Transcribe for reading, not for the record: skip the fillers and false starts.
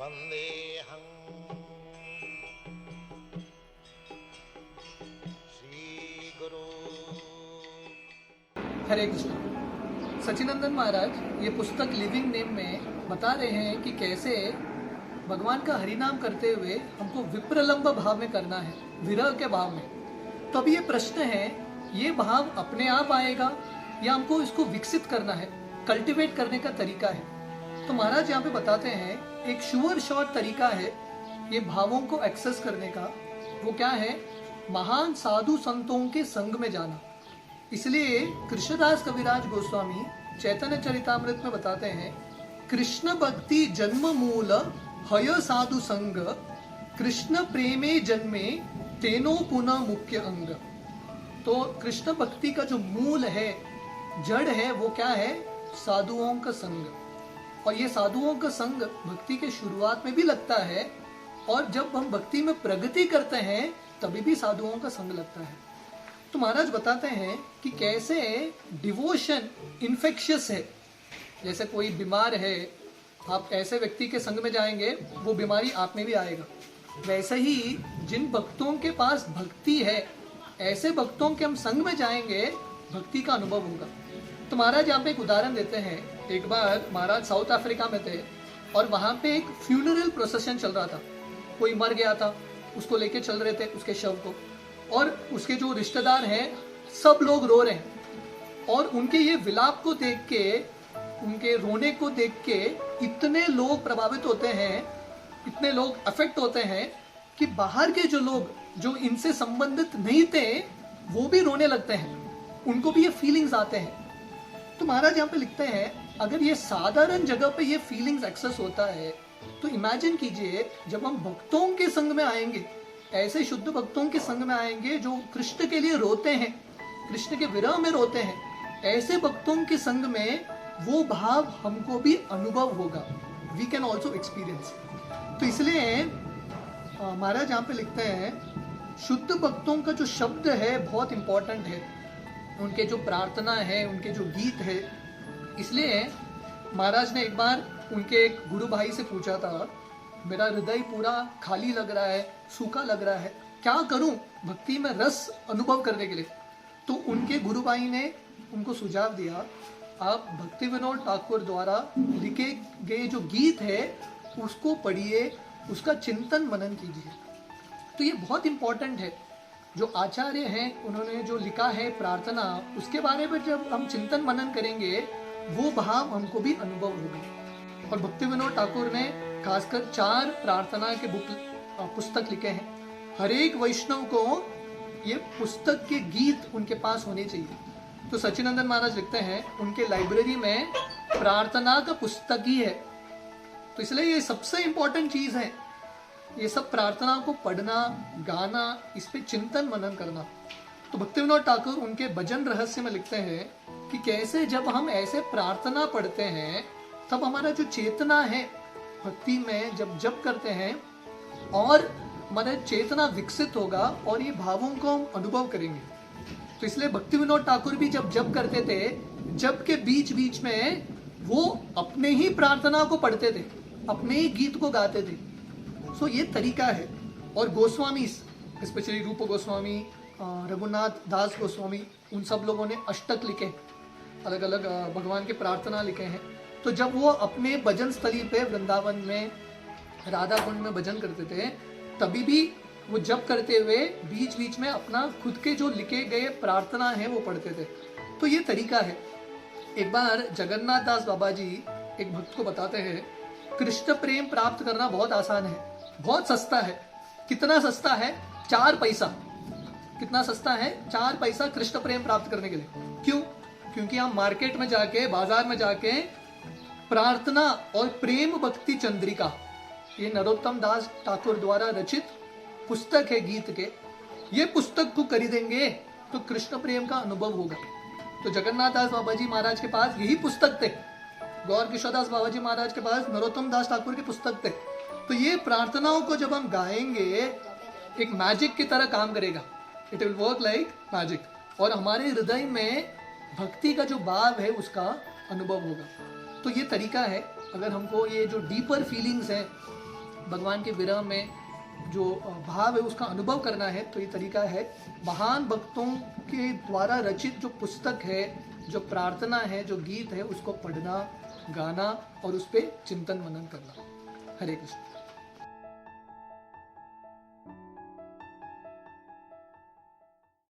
वन्देऽहं श्रीगुरु। हरे कृष्ण। सचिनंदन महाराज ये पुस्तक लिविंग नेम में बता रहे हैं कि कैसे भगवान का हरिनाम करते हुए हमको विप्रलंब भाव में करना है, विरह के भाव में। तो अभी ये प्रश्न है, ये भाव अपने आप आएगा या हमको इसको विकसित करना है, कल्टीवेट करने का तरीका है। तो महाराज यहाँ पे बताते हैं एक श्योर शॉर्ट तरीका है ये भावों को एक्सेस करने का। वो क्या है? महान साधु संतों के संग में जाना। इसलिए कृष्णदास कविराज गोस्वामी चैतन्य चरितामृत में बताते हैं, कृष्ण भक्ति जन्म मूल हय साधु संग, कृष्ण प्रेमे जन्मे तेनो पुनः मुख्य अंग। तो कृष्ण भक्ति का जो मूल है, जड़ है, वो क्या है? साधुओं का संग। और ये साधुओं का संग भक्ति के शुरुआत में भी लगता है, और जब हम भक्ति में प्रगति करते हैं तभी भी साधुओं का संग लगता है। तो महाराज बताते हैं कि कैसे डिवोशन इन्फेक्शियस है। जैसे कोई बीमार है, आप ऐसे व्यक्ति के संग में जाएंगे, वो बीमारी आप में भी आएगा। वैसे ही जिन भक्तों के पास भक्ति है, ऐसे भक्तों के हम संग में जाएंगे, भक्ति का अनुभव होगा। तो महाराज यहाँ पे एक उदाहरण देते हैं। एक बार महाराज साउथ अफ्रीका में थे और वहां पे एक फ्यूनरल प्रोसेशन चल रहा था। कोई मर गया था, उसको लेके चल रहे थे, उसके शव को, और उसके जो रिश्तेदार हैं सब लोग रो रहे हैं। और उनके ये विलाप को देख के, उनके रोने को देख के इतने लोग प्रभावित होते हैं, इतने लोग अफेक्ट होते हैं कि बाहर के जो लोग जो इनसे संबंधित नहीं थे वो भी रोने लगते हैं, उनको भी ये फीलिंग्स आते हैं। तो महाराज यहाँ पे लिखते हैं, अगर ये साधारण जगह पे ये फीलिंग्स एक्सेस होता है, तो इमेजिन कीजिए जब हम भक्तों के संग में आएंगे, ऐसे शुद्ध भक्तों के संग में आएंगे जो कृष्ण के लिए रोते हैं, कृष्ण के विरह में रोते हैं, ऐसे भक्तों के संग में वो भाव हमको भी अनुभव होगा। We can also experience. तो इसलिए महाराज यहाँ पे लिखते हैं, शुद्ध भक्तों का जो शब्द है बहुत इंपॉर्टेंट है, उनके जो प्रार्थना है, उनके जो गीत है। इसलिए महाराज ने एक बार उनके एक गुरु भाई से पूछा था, मेरा हृदय पूरा खाली लग रहा है, सूखा लग रहा है, क्या करूं भक्ति में रस अनुभव करने के लिए? तो उनके गुरु भाई ने उनको सुझाव दिया, आप भक्ति विनोद ठाकुर द्वारा लिखे गए जो गीत है उसको पढ़िए, उसका चिंतन मनन कीजिए। तो ये बहुत इंपॉर्टेंट है। जो आचार्य हैं उन्होंने जो लिखा है प्रार्थना, उसके बारे में जब हम चिंतन मनन करेंगे वो भाव हमको भी अनुभव होगा। और भक्ति विनोद ठाकुर ने खासकर 4 प्रार्थना के पुस्तक लिखे हैं। हर एक वैष्णव को ये पुस्तक के गीत उनके पास होने चाहिए। तो सचिनंदन महाराज लिखते हैं, उनके लाइब्रेरी में प्रार्थना का पुस्तक ही है। तो इसलिए ये सबसे इंपॉर्टेंट चीज है, ये सब प्रार्थना को पढ़ना, गाना, इस पे चिंतन मनन करना। तो भक्ति विनोद ठाकुर उनके भजन रहस्य में लिखते हैं कि कैसे जब हम ऐसे प्रार्थना पढ़ते हैं तब हमारा जो चेतना है भक्ति में जब जप करते हैं, और हमारा चेतना विकसित होगा और ये भावों को हम अनुभव करेंगे। तो इसलिए भक्ति विनोद ठाकुर भी जब जप करते थे, जप के बीच बीच में वो अपने ही प्रार्थना को पढ़ते थे, अपने ही गीत को गाते थे। सो ये तरीका है। और गोस्वामी, स्पेशली रूप गोस्वामी, रघुनाथ दास गोस्वामी, उन सब लोगों ने अष्टक लिखे, अलग अलग भगवान के प्रार्थना लिखे हैं। तो जब वो अपने भजन स्थली पे वृंदावन में राधा कुंड में भजन करते थे, तभी भी वो जप करते हुए बीच बीच में अपना खुद के जो लिखे गए प्रार्थना है वो पढ़ते थे। तो ये तरीका है। एक बार जगन्नाथ दास बाबा जी एक भक्त को बताते हैं, कृष्ण प्रेम प्राप्त करना बहुत आसान है, बहुत सस्ता है। कितना सस्ता है? 4 पैसा। कितना सस्ता है? 4 पैसा कृष्ण प्रेम प्राप्त करने के लिए। क्यों? क्योंकि हम मार्केट में जाके, बाजार में जाके प्रार्थना और प्रेम भक्ति चंद्रिका, ये नरोत्तम दास ठाकुर द्वारा रचित पुस्तक है गीत के, ये पुस्तक को खरीदेंगे तो कृष्ण प्रेम का अनुभव होगा। तो जगन्नाथ दास बाबा जी महाराज के पास यही पुस्तक थे, गौर किशोरदास बाबा जी महाराज के पास नरोत्तम दास ठाकुर के पुस्तक थे। तो ये प्रार्थनाओं को जब हम गाएंगे एक मैजिक की तरह काम करेगा, it will work like magic, और हमारे हृदय में भक्ति का जो भाव है उसका अनुभव होगा। तो ये तरीका है। अगर हमको ये जो डीपर फीलिंग्स है भगवान के विरह में जो भाव है उसका अनुभव करना है, तो ये तरीका है महान भक्तों के द्वारा रचित जो पुस्तक है, जो प्रार्थना है, जो गीत है, उसको पढ़ना, गाना और उस पर चिंतन मनन करना। हरे कृष्ण।